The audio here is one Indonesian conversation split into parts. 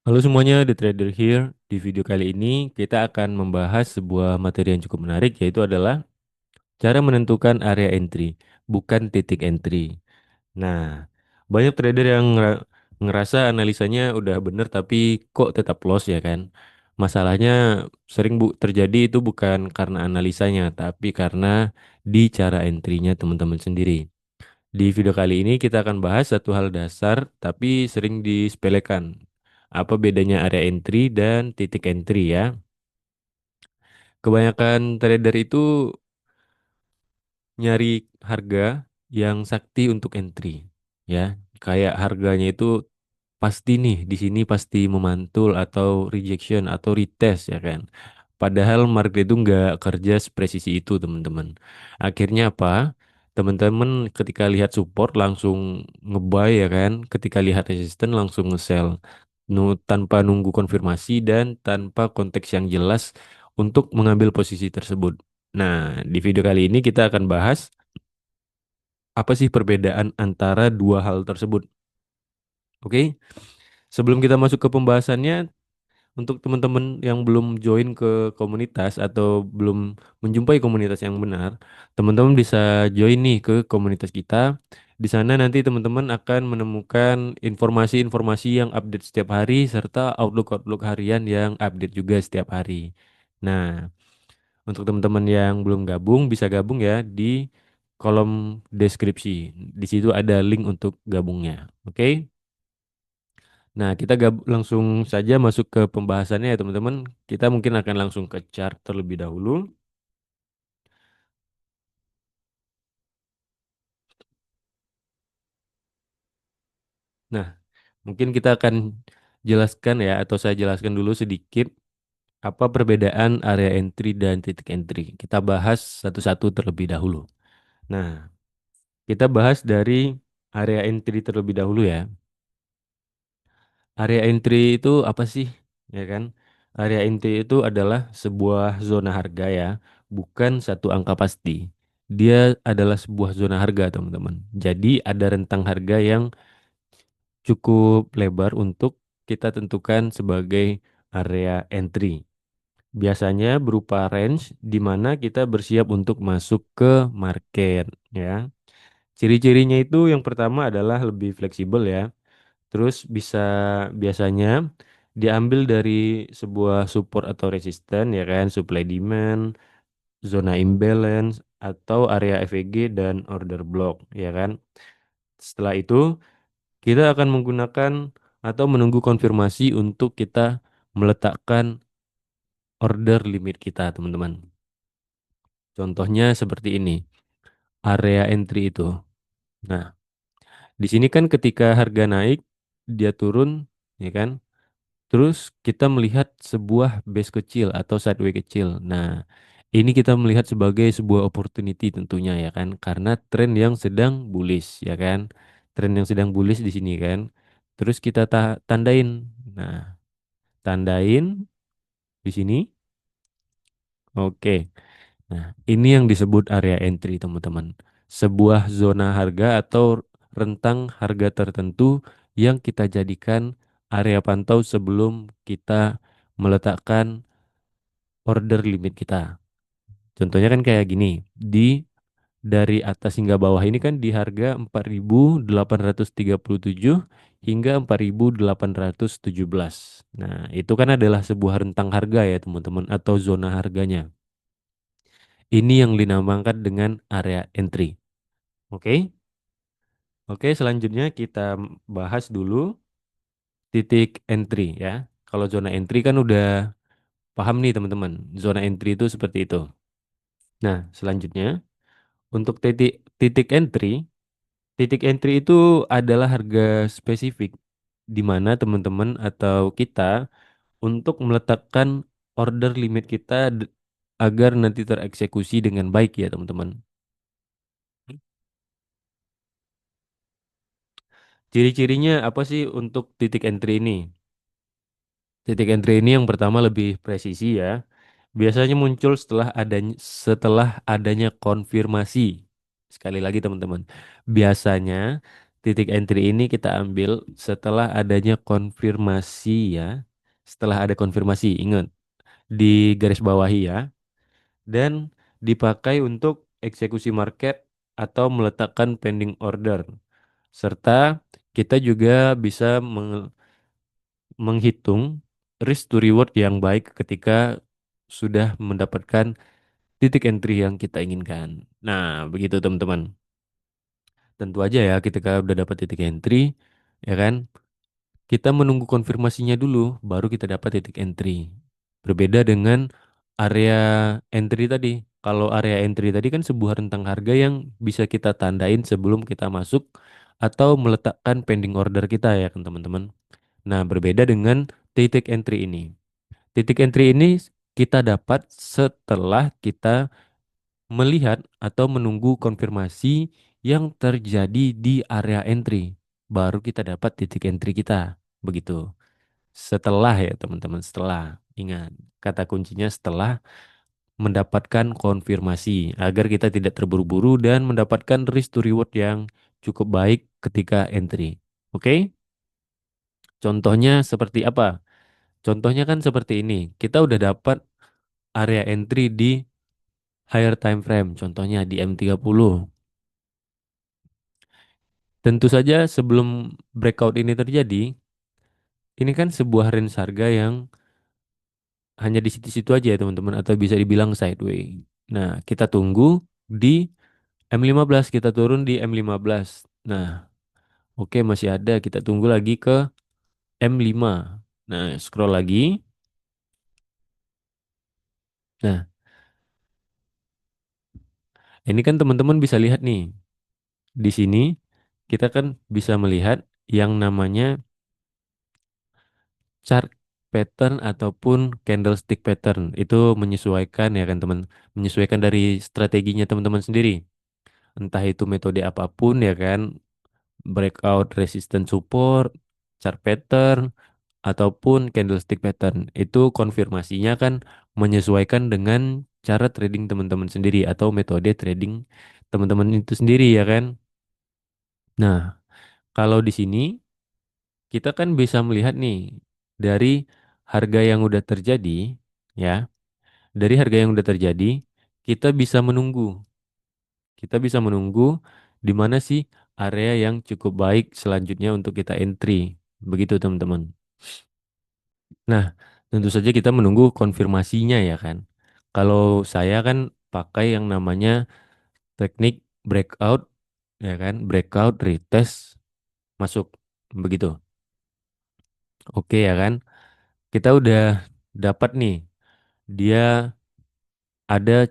Halo semuanya, The Trader here. Di video kali ini kita akan membahas sebuah materi yang cukup menarik, yaitu adalah cara menentukan area entry, bukan titik entry. Nah, banyak trader yang ngerasa analisanya udah bener tapi kok tetap loss ya kan? Masalahnya sering terjadi itu bukan karena analisanya, tapi karena di cara entry-nya teman-teman sendiri. Di video kali ini kita akan bahas satu hal dasar tapi sering disepelekan. Apa bedanya area entry dan titik entry ya? Kebanyakan trader itu nyari harga yang sakti untuk entry ya. Kayak harganya itu pasti nih di sini pasti memantul atau rejection atau retest ya kan. Padahal market itu nggak kerja sepresisi itu teman-teman. Akhirnya apa? Teman-teman ketika lihat support langsung ngebuy ya kan. Ketika lihat resisten langsung nge-sell. Tanpa nunggu konfirmasi dan tanpa konteks yang jelas untuk mengambil posisi tersebut. Nah, di video kali ini kita akan bahas apa sih perbedaan antara dua hal tersebut. Oke? Sebelum kita masuk ke pembahasannya, untuk teman-teman yang belum join ke komunitas atau belum menjumpai komunitas yang benar, teman-teman bisa join nih ke komunitas kita. Di sana nanti teman-teman akan menemukan informasi-informasi yang update setiap hari serta outlook-outlook harian yang update juga setiap hari. Nah, untuk teman-teman yang belum gabung bisa gabung ya di kolom deskripsi. Di situ ada link untuk gabungnya. Oke? Nah, kita langsung saja masuk ke pembahasannya ya teman-teman. Kita mungkin akan langsung ke chart terlebih dahulu. Nah, mungkin kita akan jelaskan ya, atau saya jelaskan dulu sedikit apa perbedaan area entry dan titik entry. Kita bahas satu-satu terlebih dahulu. Nah, kita bahas dari area entry terlebih dahulu ya. Area entry itu apa sih? Ya kan? Area entry itu adalah sebuah zona harga ya, bukan satu angka pasti. Dia adalah sebuah zona harga, teman-teman. Jadi ada rentang harga yang cukup lebar untuk kita tentukan sebagai area entry. Biasanya berupa range di mana kita bersiap untuk masuk ke market ya. Ciri-cirinya itu yang pertama adalah lebih fleksibel ya. Terus biasanya diambil dari sebuah support atau resisten ya kan, supply demand, zona imbalance atau area FEG dan order block ya kan. Setelah itu kita akan menggunakan atau menunggu konfirmasi untuk kita meletakkan order limit kita, teman-teman. Contohnya seperti ini, area entry itu. Nah, di sini kan ketika harga naik, dia turun, ya kan? Terus kita melihat sebuah base kecil atau sideways kecil. Nah, ini kita melihat sebagai sebuah opportunity tentunya ya kan, karena tren yang sedang bullish ya kan, tren yang sedang bullish di sini kan. Terus kita tandain. Nah, tandain di sini. Oke. Nah, ini yang disebut area entry teman-teman. Sebuah zona harga atau rentang harga tertentu yang kita jadikan area pantau sebelum kita meletakkan order limit kita. Contohnya kan kayak gini, di dari atas hingga bawah ini kan di harga 4.837 hingga 4.817. Nah, itu kan adalah sebuah rentang harga ya teman-teman atau zona harganya. Ini yang dinamakan dengan area entry. Oke? Oke, selanjutnya kita bahas dulu titik entry ya. Kalau zona entry kan udah paham nih teman-teman. Zona entry itu seperti itu. Nah, selanjutnya untuk titik entry itu adalah harga spesifik di mana teman-teman atau kita untuk meletakkan order limit kita agar nanti tereksekusi dengan baik ya teman-teman. Ciri-cirinya apa sih untuk titik entry ini? Titik entry ini yang pertama lebih presisi ya. Biasanya muncul setelah adanya konfirmasi. Sekali lagi teman-teman. Biasanya Titik entry ini kita ambil setelah adanya konfirmasi ya. Setelah ada konfirmasi, ingat di garis bawahi ya. Dan dipakai untuk eksekusi market atau meletakkan pending order. Serta kita juga bisa menghitung risk to reward yang baik ketika sudah mendapatkan titik entry yang kita inginkan. Nah, begitu teman-teman. Tentu aja ya ketika udah dapat titik entry, ya kan, kita menunggu konfirmasinya dulu, baru kita dapat titik entry. Berbeda dengan area entry tadi. Kalau area entry tadi kan sebuah rentang harga yang bisa kita tandain sebelum kita masuk atau meletakkan pending order kita ya kan teman-teman. Nah, berbeda dengan titik entry ini. Titik entry ini kita dapat setelah kita melihat atau menunggu konfirmasi yang terjadi di area entry. Baru kita dapat titik entry kita. Begitu. Setelah ya teman-teman, setelah. Ingat, kata kuncinya setelah mendapatkan konfirmasi agar kita tidak terburu-buru dan mendapatkan risk to reward yang cukup baik ketika entry. Oke? Contohnya seperti apa? Contohnya kan seperti ini. Kita udah dapat area entry di higher time frame, contohnya di M30. Tentu saja sebelum breakout ini terjadi, ini kan sebuah range harga yang hanya di situ-situ aja ya teman-teman, atau bisa dibilang sideway. Nah, kita tunggu di M15, kita turun di M15. Nah, oke masih ada, kita tunggu lagi ke M5. Nah, scroll lagi. Nah, ini kan teman-teman bisa lihat nih, di sini kita kan bisa melihat yang namanya chart pattern ataupun candlestick pattern. Itu menyesuaikan ya kan teman, menyesuaikan dari strateginya teman-teman sendiri. Entah itu metode apapun ya kan, breakout resistance support, chart pattern ataupun candlestick pattern. Itu konfirmasinya kan menyesuaikan dengan cara trading teman-teman sendiri atau metode trading teman-teman itu sendiri ya kan. Nah, kalau di sini kita kan bisa melihat nih dari harga yang udah terjadi ya. Dari harga yang udah terjadi, kita bisa menunggu. Kita bisa menunggu di mana sih area yang cukup baik selanjutnya untuk kita entry. Begitu teman-teman. Nah, tentu saja kita menunggu konfirmasinya ya kan. Kalau saya kan pakai yang namanya teknik breakout ya kan, breakout retest masuk. Begitu. Oke ya kan. Kita udah dapat nih dia ada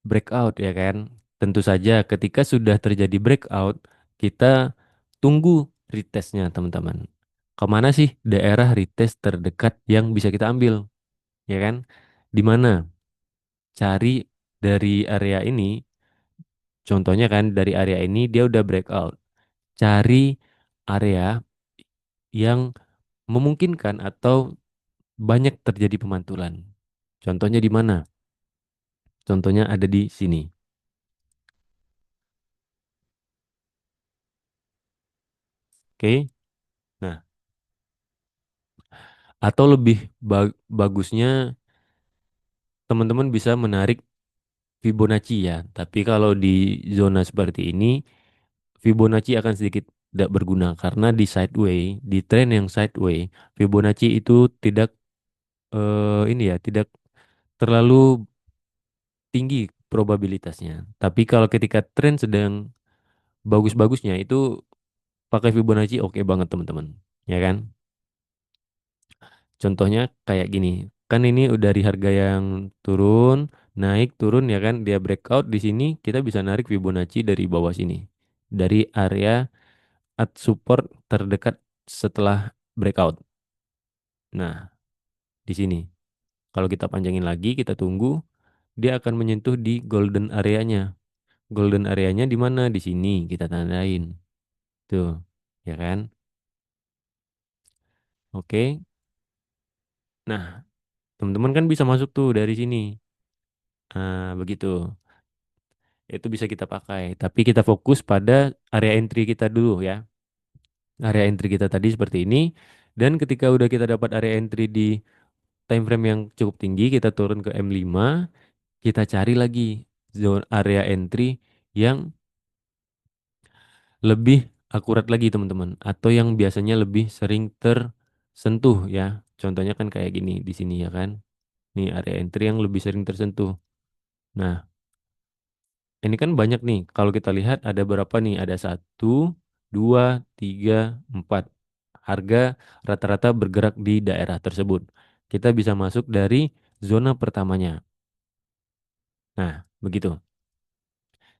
breakout ya kan. Tentu saja ketika sudah terjadi breakout, kita tunggu retestnya teman-teman. Kemana sih daerah retest terdekat yang bisa kita ambil, ya kan? Di mana? Cari dari area ini, contohnya kan dari area ini dia udah breakout. Cari area yang memungkinkan atau banyak terjadi pemantulan. Contohnya di mana? Contohnya ada di sini. Oke. Nah, atau lebih bagusnya teman-teman bisa menarik Fibonacci ya. Tapi kalau di zona seperti ini, Fibonacci akan sedikit tidak berguna karena di sideway, di tren yang sideway, Fibonacci itu tidak ini ya, tidak terlalu tinggi probabilitasnya. Tapi kalau ketika tren sedang bagus-bagusnya itu pakai Fibonacci oke banget teman-teman. Ya kan? Contohnya kayak gini. Kan ini udah dari harga yang turun, naik, turun ya kan. Dia breakout di sini kita bisa narik Fibonacci dari bawah sini. Dari area at support terdekat setelah breakout. Nah, di sini. Kalau kita panjangin lagi, kita tunggu, dia akan menyentuh di golden areanya. Golden areanya di mana? Di sini kita tandain. Tuh, ya kan? Oke. Nah, teman-teman kan bisa masuk tuh dari sini. Nah, begitu. Itu bisa kita pakai. Tapi kita fokus pada area entry kita dulu ya. area entry kita tadi seperti ini. Dan ketika udah kita dapat area entry di time frame yang cukup tinggi, kita turun ke M5, kita cari lagi zone area entry yang lebih akurat lagi teman-teman, atau yang biasanya lebih sering tersentuh ya. Contohnya kan kayak gini di sini ya kan. Nih area entry yang lebih sering tersentuh. Nah, ini kan banyak nih. Kalau kita lihat ada berapa nih? Ada satu, dua, tiga, empat. Harga rata-rata bergerak di daerah tersebut. Kita bisa masuk dari zona pertamanya. Nah, begitu.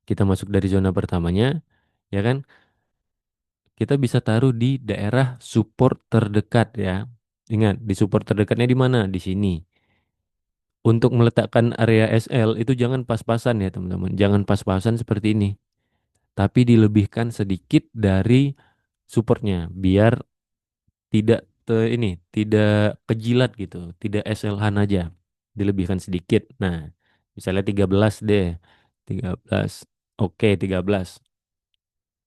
Kita masuk dari zona pertamanya, ya kan? Kita bisa taruh di daerah support terdekat ya. Ingat, di support terdekatnya di mana? Di sini. Untuk meletakkan area SL itu jangan pas-pasan ya teman-teman. Jangan pas-pasan seperti ini. Tapi dilebihkan sedikit dari supportnya biar tidak kejilat gitu, tidak SLhan aja. Dilebihkan sedikit. Nah, misalnya 13 deh. 13. Oke, 13.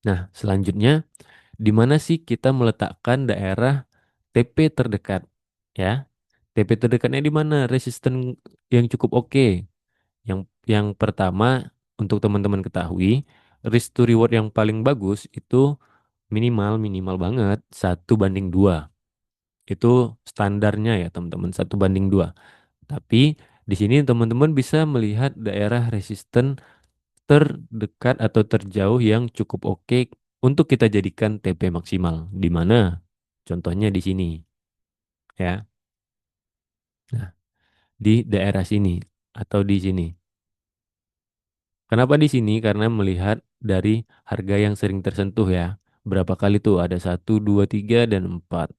Nah, selanjutnya di mana sih kita meletakkan daerah TP terdekat? Ya, TP terdekatnya di mana? Resisten yang cukup oke. Yang pertama untuk teman-teman ketahui, risk to reward yang paling bagus itu minimal minimal banget 1:2. Itu standarnya ya teman-teman 1:2. Tapi di sini teman-teman bisa melihat daerah resisten terdekat atau terjauh yang cukup oke untuk kita jadikan TP maksimal. Di mana? Contohnya di sini ya. Nah, di daerah sini atau di sini. Kenapa di sini? Karena melihat dari harga yang sering tersentuh ya. Berapa kali tuh? Ada satu, dua, tiga, dan empat.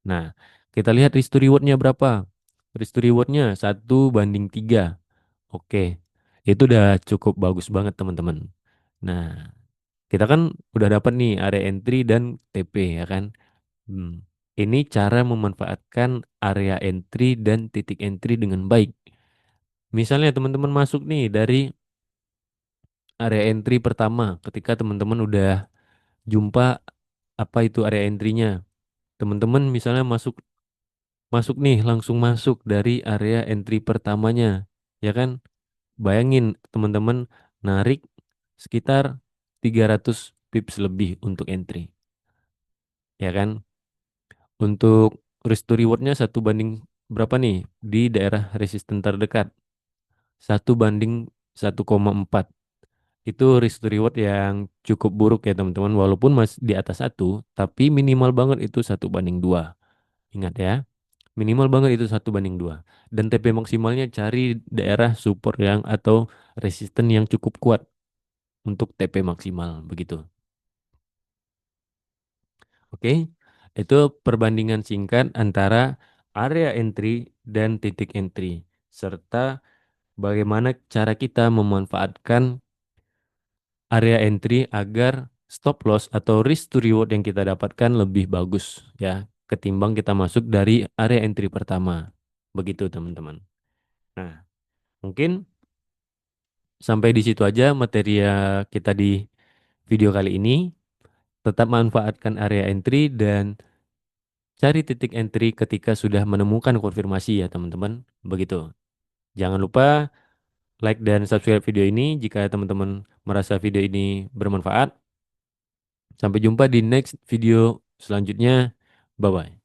Nah, kita lihat risk to rewardnya berapa? Risk to rewardnya 1:3. Oke, itu udah cukup bagus banget teman-teman. Nah, kita kan udah dapat nih area entry dan TP ya kan. Hmm. Ini cara memanfaatkan area entry dan titik entry dengan baik. Misalnya teman-teman masuk nih dari area entry pertama, ketika teman-teman udah jumpa apa itu area entry-nya. Teman-teman misalnya masuk masuk nih, langsung masuk dari area entry pertamanya. Ya kan? Bayangin teman-teman narik sekitar 300 pips lebih untuk entry. Ya kan? Untuk risk to rewardnya 1 banding berapa nih? Di daerah resisten terdekat. 1:1,4. Itu risk to reward yang cukup buruk ya teman-teman. Walaupun masih di atas satu, tapi minimal banget itu 1:2. Ingat ya, minimal banget itu 1:2. Dan TP maksimalnya cari daerah support yang atau resisten yang cukup kuat untuk TP maksimal begitu. Oke, itu perbandingan singkat antara area entry dan titik entry serta bagaimana cara kita memanfaatkan area entry agar stop loss atau risk to reward yang kita dapatkan lebih bagus ya ketimbang kita masuk dari area entry pertama. Begitu teman-teman. Nah, mungkin sampai di situ aja materi kita di video kali ini. Tetap manfaatkan area entry dan cari titik entry ketika sudah menemukan konfirmasi ya teman-teman. Begitu. Jangan lupa like dan subscribe video ini jika teman-teman merasa video ini bermanfaat. Sampai jumpa di next video selanjutnya. Bye bye.